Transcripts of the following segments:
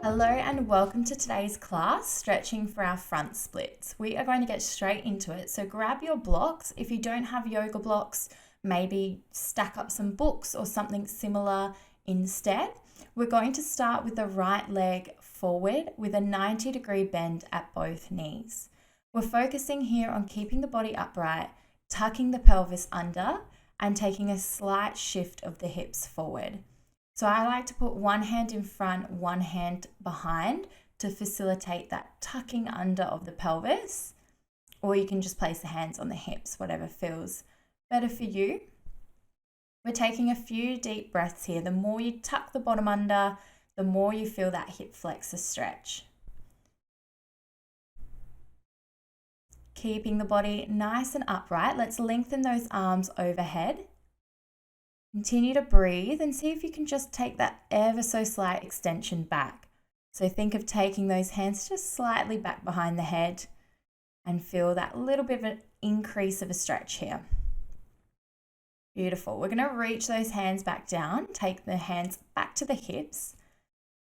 Hello and welcome to today's class, stretching for our front splits. We are going to get straight into it. So grab your blocks. If you don't have yoga blocks, maybe stack up some books or something similar instead. We're going to start with the right leg forward with a 90-degree bend at both knees. We're focusing here on keeping the body upright, tucking the pelvis under, and taking a slight shift of the hips forward. So I like to put one hand in front, one hand behind to facilitate that tucking under of the pelvis, or you can just place the hands on the hips, whatever feels better for you. We're taking a few deep breaths here. The more you tuck the bottom under, the more you feel that hip flexor stretch. Keeping the body nice and upright, let's lengthen those arms overhead. Continue to breathe and see if you can just take that ever so slight extension back. So think of taking those hands just slightly back behind the head and feel that little bit of an increase of a stretch here. Beautiful. We're going to reach those hands back down, take the hands back to the hips,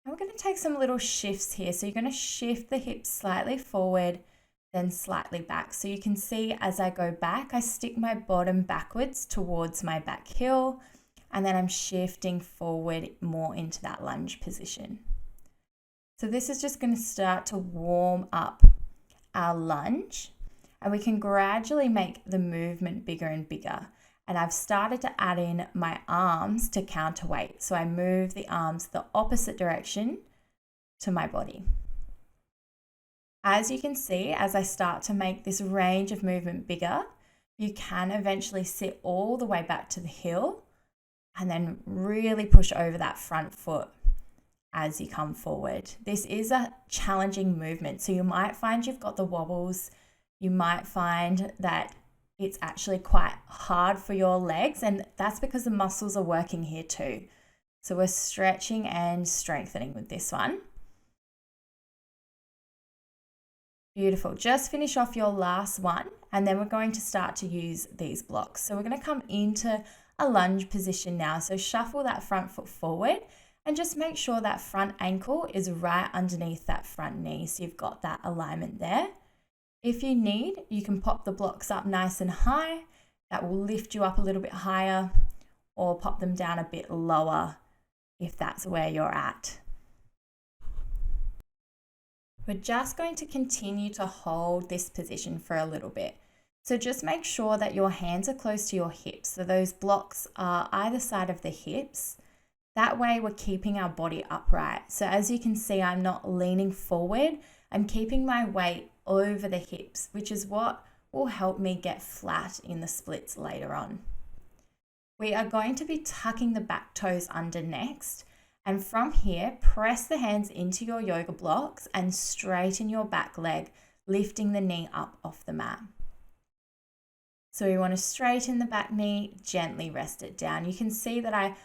and we're going to take some little shifts here. So you're going to shift the hips slightly forward, then slightly back. So you can see as I go back, I stick my bottom backwards towards my back heel, and then I'm shifting forward more into that lunge position. So this is just going to start to warm up our lunge, and we can gradually make the movement bigger and bigger. And I've started to add in my arms to counterweight. So I move the arms the opposite direction to my body. As you can see, as I start to make this range of movement bigger, you can eventually sit all the way back to the heel and then really push over that front foot as you come forward. This is a challenging movement, so you might find you've got the wobbles. You might find that it's actually quite hard for your legs, and that's because the muscles are working here too. So we're stretching and strengthening with this one. Beautiful. Just finish off your last one, and then we're going to start to use these blocks. So we're going to come into a lunge position now. So shuffle that front foot forward and just make sure that front ankle is right underneath that front knee. So you've got that alignment there. If you need, you can pop the blocks up nice and high. That will lift you up a little bit higher, or pop them down a bit lower if that's where you're at. We're just going to continue to hold this position for a little bit. So just make sure that your hands are close to your hips. So those blocks are either side of the hips. That way we're keeping our body upright. So as you can see, I'm not leaning forward. I'm keeping my weight over the hips, which is what will help me get flat in the splits later on. We are going to be tucking the back toes under next. And from here, press the hands into your yoga blocks and straighten your back leg, lifting the knee up off the mat. So we want to straighten the back knee, gently rest it down. You can see that I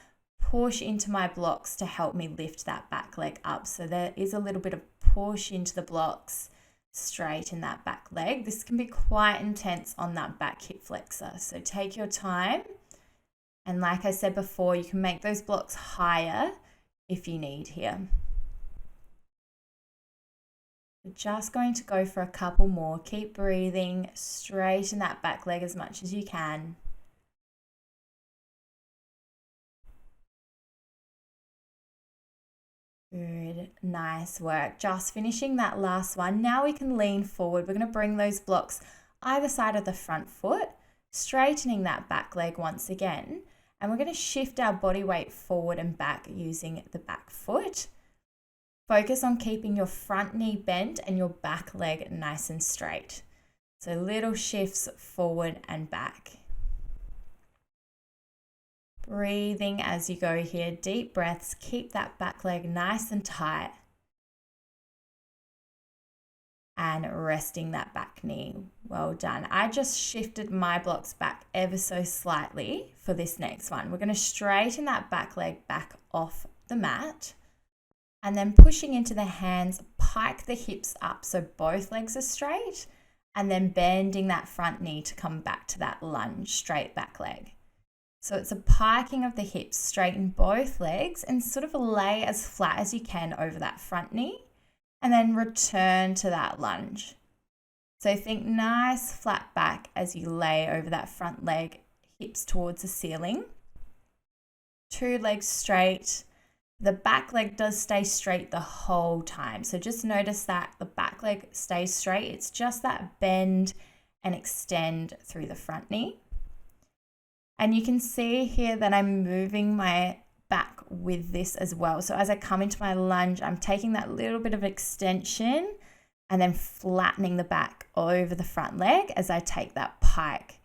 push into my blocks to help me lift that back leg up. So there is a little bit of push into the blocks, straighten that back leg. This can be quite intense on that back hip flexor. So take your time. And like I said before, you can make those blocks higher if you need here. We're just going to go for a couple more. Keep breathing, straighten that back leg as much as you can. Good, nice work. Just finishing that last one. Now we can lean forward. We're going to bring those blocks either side of the front foot, straightening that back leg once again. And we're going to shift our body weight forward and back using the back foot. Focus on keeping your front knee bent and your back leg nice and straight. So little shifts forward and back. Breathing as you go here, deep breaths. Keep that back leg nice and tight. And resting that back knee. Well done. I just shifted my blocks back ever so slightly for this next one. We're going to straighten that back leg back off the mat. And then pushing into the hands, pike the hips up so both legs are straight, and then bending that front knee to come back to that lunge, straight back leg. So it's a piking of the hips, straighten both legs and sort of lay as flat as you can over that front knee and then return to that lunge. So think nice flat back as you lay over that front leg, hips towards the ceiling. 2 legs straight. The back leg does stay straight the whole time. So just notice that the back leg stays straight. It's just that bend and extend through the front knee. And you can see here that I'm moving my back with this as well. So as I come into my lunge, I'm taking that little bit of extension and then flattening the back over the front leg as I take that pike.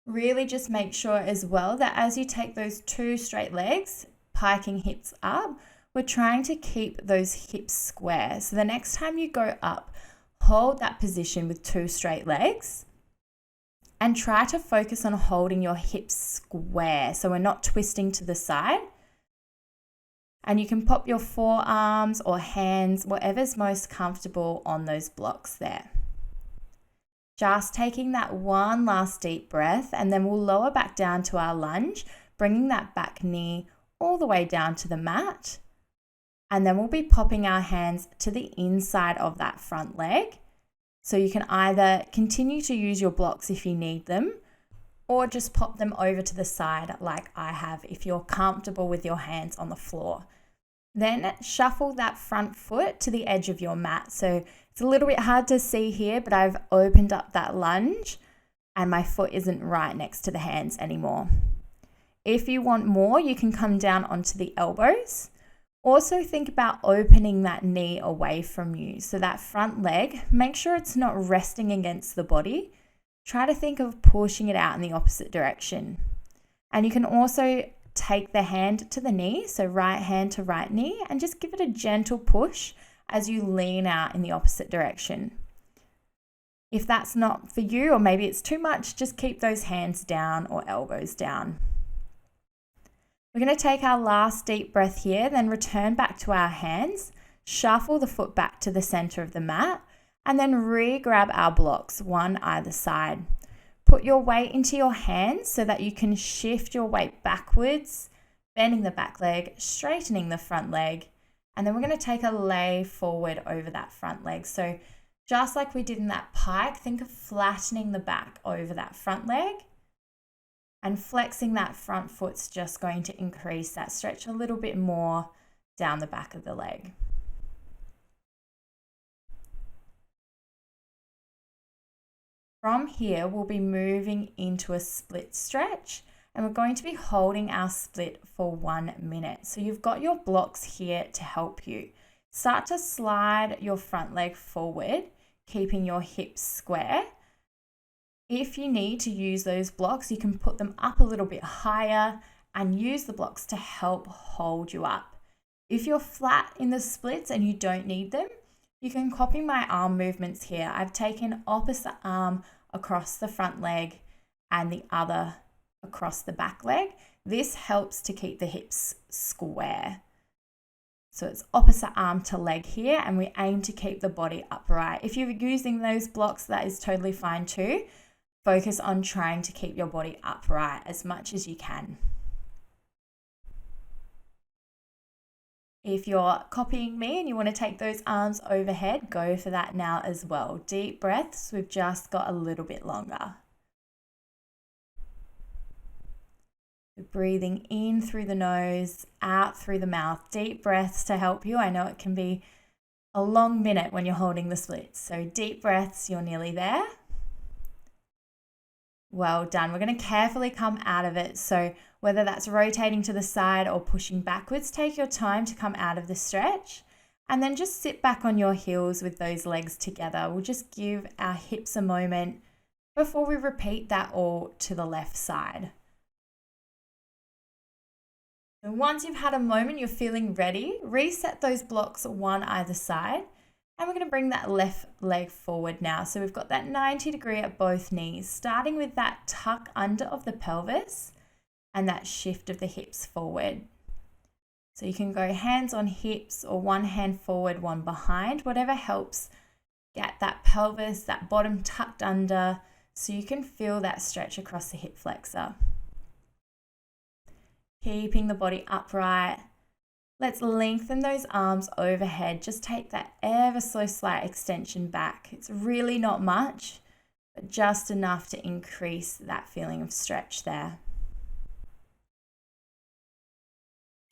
Really just make sure as well that as you take those 2 straight legs, piking hips up, we're trying to keep those hips square. So the next time you go up, hold that position with 2 straight legs and try to focus on holding your hips square so we're not twisting to the side. And you can pop your forearms or hands, whatever's most comfortable on those blocks there. Just taking that one last deep breath, and then we'll lower back down to our lunge, bringing that back knee all the way down to the mat. And then we'll be popping our hands to the inside of that front leg. So you can either continue to use your blocks if you need them, or just pop them over to the side like I have if you're comfortable with your hands on the floor. Then shuffle that front foot to the edge of your mat. So it's a little bit hard to see here, but I've opened up that lunge and my foot isn't right next to the hands anymore. If you want more, you can come down onto the elbows. Also think about opening that knee away from you. So that front leg, make sure it's not resting against the body. Try to think of pushing it out in the opposite direction. And you can also take the hand to the knee, so right hand to right knee, and just give it a gentle push as you lean out in the opposite direction. If that's not for you, or maybe it's too much, just keep those hands down or elbows down. We're going to take our last deep breath here, then return back to our hands, shuffle the foot back to the center of the mat, and then re-grab our blocks, one either side. Put your weight into your hands so that you can shift your weight backwards, bending the back leg, straightening the front leg, and then we're going to take a lay forward over that front leg. So just like we did in that pike, think of flattening the back over that front leg, and flexing that front foot's just going to increase that stretch a little bit more down the back of the leg. From here, we'll be moving into a split stretch, and we're going to be holding our split for 1 minute. So you've got your blocks here to help you. Start to slide your front leg forward, keeping your hips square. If you need to use those blocks, you can put them up a little bit higher and use the blocks to help hold you up. If you're flat in the splits and you don't need them, you can copy my arm movements here. I've taken opposite arm across the front leg and the other across the back leg. This helps to keep the hips square. So it's opposite arm to leg here, and we aim to keep the body upright. If you're using those blocks, that is totally fine too. Focus on trying to keep your body upright as much as you can. If you're copying me and you want to take those arms overhead, go for that now as well. Deep breaths, we've just got a little bit longer. Breathing in through the nose, out through the mouth. Deep breaths to help you. I know it can be a long minute when you're holding the splits. So deep breaths, you're nearly there. Well done. We're going to carefully come out of it. So whether that's rotating to the side or pushing backwards, take your time to come out of the stretch, and then just sit back on your heels with those legs together. We'll just give our hips a moment before we repeat that all to the left side. And once you've had a moment, you're feeling ready, reset those blocks one either side. And we're going to bring that left leg forward now. So we've got that 90 degree at both knees, starting with that tuck under of the pelvis and that shift of the hips forward. So you can go hands on hips or one hand forward, one behind, whatever helps get that pelvis, that bottom tucked under, so you can feel that stretch across the hip flexor. Keeping the body upright. Let's lengthen those arms overhead. Just take that ever so slight extension back. It's really not much, but just enough to increase that feeling of stretch there.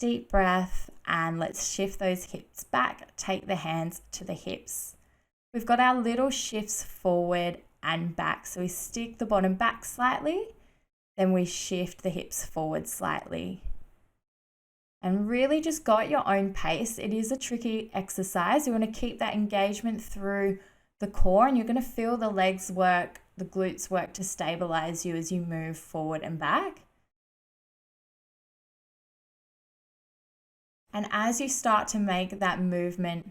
Deep breath, and let's shift those hips back. Take the hands to the hips. We've got our little shifts forward and back. So we stick the bottom back slightly, then we shift the hips forward slightly. And really just go at your own pace. It is a tricky exercise. You want to keep that engagement through the core, and you're going to feel the legs work, the glutes work to stabilize you as you move forward and back. And as you start to make that movement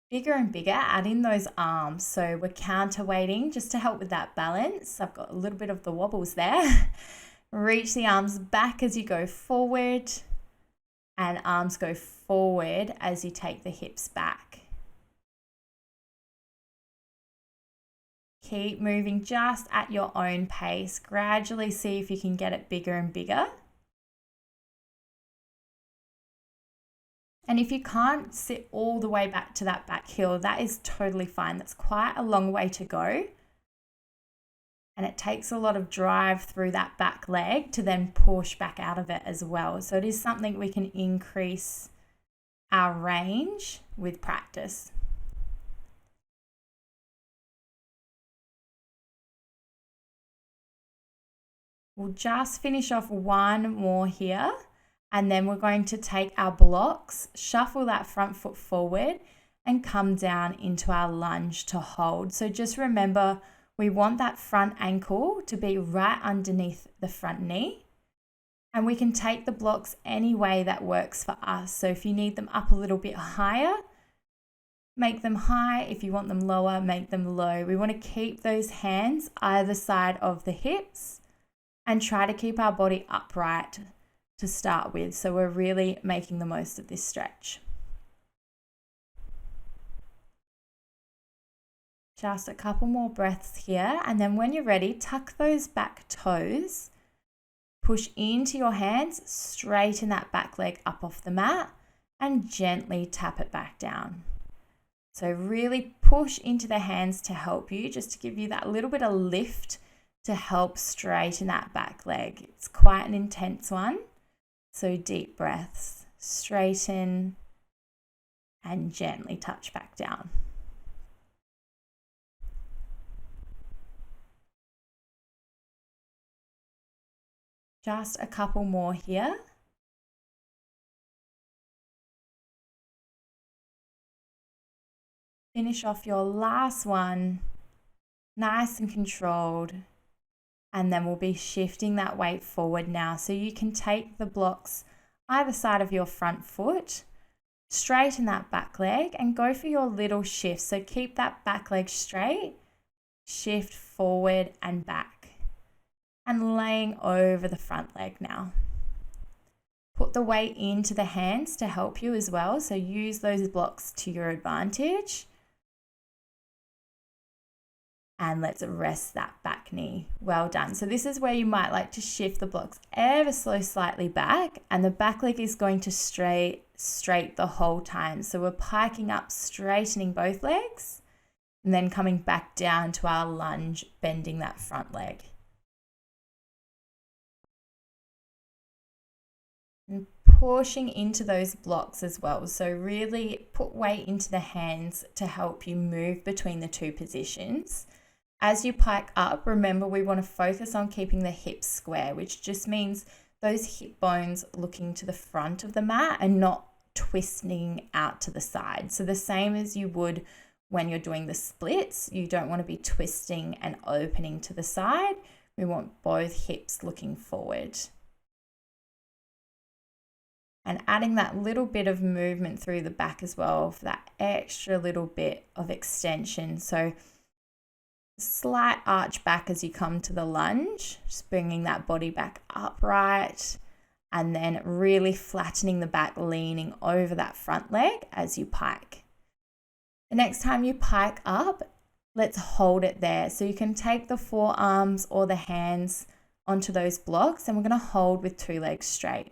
bigger and bigger, add in those arms. So we're counterweighting just to help with that balance. I've got a little bit of the wobbles there. Reach the arms back as you go forward, and arms go forward as you take the hips back. Keep moving just at your own pace. Gradually see if you can get it bigger and bigger. And if you can't sit all the way back to that back heel, that is totally fine. That's quite a long way to go. And it takes a lot of drive through that back leg to then push back out of it as well. So it is something we can increase our range with practice. We'll just finish off one more here. And then we're going to take our blocks, shuffle that front foot forward, and come down into our lunge to hold. So just remember, we want that front ankle to be right underneath the front knee. And we can take the blocks any way that works for us. So if you need them up a little bit higher, make them high. If you want them lower, make them low. We want to keep those hands either side of the hips and try to keep our body upright to start with. So we're really making the most of this stretch. Just a couple more breaths here, and then when you're ready, tuck those back toes, push into your hands, straighten that back leg up off the mat, and gently tap it back down. So really push into the hands to help you, just to give you that little bit of lift to help straighten that back leg. It's quite an intense one. So deep breaths, straighten, and gently touch back down. Just a couple more here. Finish off your last one, nice and controlled. And then we'll be shifting that weight forward now. So you can take the blocks either side of your front foot, straighten that back leg, and go for your little shift. So keep that back leg straight, shift forward and back. And laying over the front leg now. Put the weight into the hands to help you as well. So use those blocks to your advantage. And let's rest that back knee. Well done. So this is where you might like to shift the blocks ever so slightly back, and the back leg is going to straight the whole time. So we're piking up, straightening both legs, and then coming back down to our lunge, bending that front leg. And pushing into those blocks as well. So really put weight into the hands to help you move between the two positions. As you pike up, remember we want to focus on keeping the hips square, which just means those hip bones looking to the front of the mat and not twisting out to the side. So the same as you would when you're doing the splits, you don't want to be twisting and opening to the side. We want both hips looking forward. And adding that little bit of movement through the back as well for that extra little bit of extension. So slight arch back as you come to the lunge, just bringing that body back upright, and then really flattening the back, leaning over that front leg as you pike. The next time you pike up, let's hold it there. So you can take the forearms or the hands onto those blocks, and we're going to hold with 2 legs straight.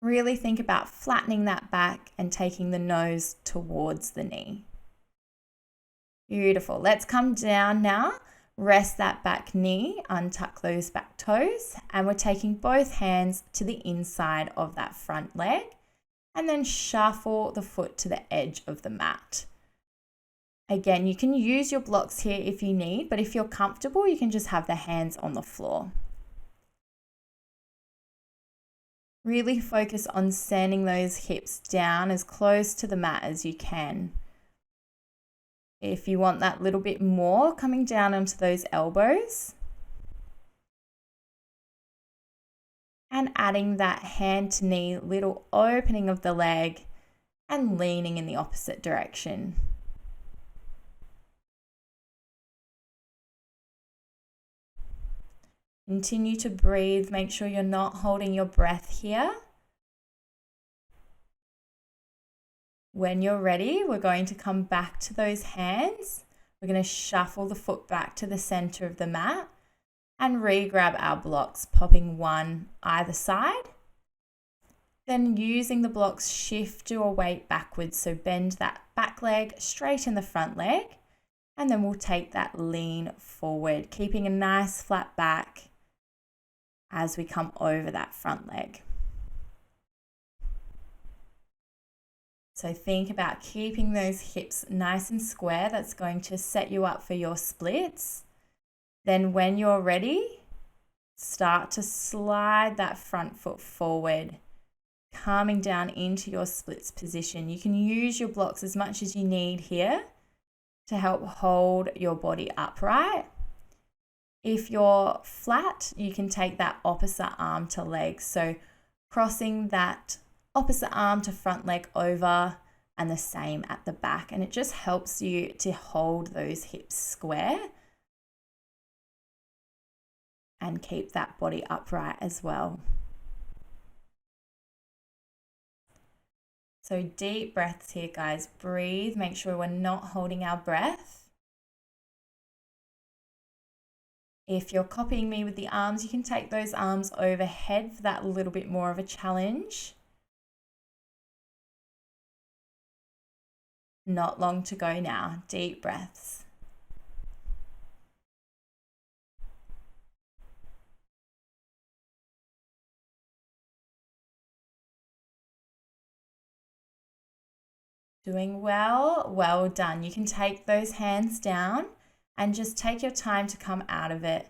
Really think about flattening that back and taking the nose towards the knee. Beautiful. Let's come down now. Rest that back knee, untuck those back toes, and we're taking both hands to the inside of that front leg, and then shuffle the foot to the edge of the mat. Again, you can use your blocks here if you need, but if you're comfortable, you can just have the hands on the floor. Really focus on sending those hips down as close to the mat as you can. If you want that little bit more, coming down onto those elbows. And adding that hand to knee, little opening of the leg and leaning in the opposite direction. Continue to breathe. Make sure you're not holding your breath here. When you're ready, we're going to come back to those hands. We're going to shuffle the foot back to the center of the mat and re-grab our blocks, popping one either side. Then using the blocks, shift your weight backwards. So bend that back leg, straighten the front leg, and then we'll take that lean forward, keeping a nice flat back as we come over that front leg. So think about keeping those hips nice and square. That's going to set you up for your splits. Then when you're ready, start to slide that front foot forward, calming down into your splits position. You can use your blocks as much as you need here to help hold your body upright. If you're flat, you can take that opposite arm to leg. So crossing that opposite arm to front leg over, and the same at the back. And it just helps you to hold those hips square and keep that body upright as well. So deep breaths here, guys. Breathe. Make sure we're not holding our breath. If you're copying me with the arms, you can take those arms overhead for that little bit more of a challenge. Not long to go now. Deep breaths. Doing well. Well done. You can take those hands down and just take your time to come out of it,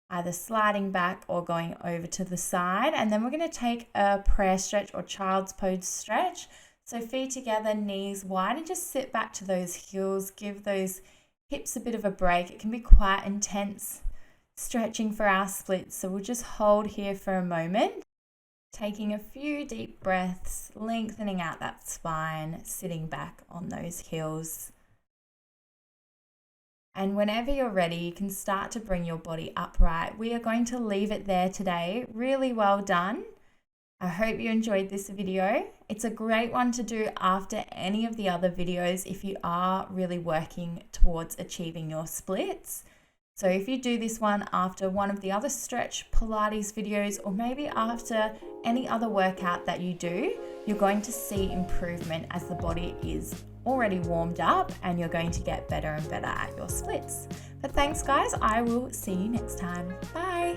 either sliding back or going over to the side. And then we're going to take a prayer stretch or child's pose stretch. So feet together, knees wide, and just sit back to those heels. Give those hips a bit of a break. It can be quite intense stretching for our splits. So we'll just hold here for a moment, taking a few deep breaths, lengthening out that spine, sitting back on those heels. And whenever you're ready, you can start to bring your body upright. We are going to leave it there today. Really well done. I hope you enjoyed this video. It's a great one to do after any of the other videos if you are really working towards achieving your splits. So if you do this one after one of the other stretch Pilates videos, or maybe after any other workout that you do, you're going to see improvement as the body is already warmed up and you're going to get better and better at your splits. But thanks guys, I will see you next time. Bye.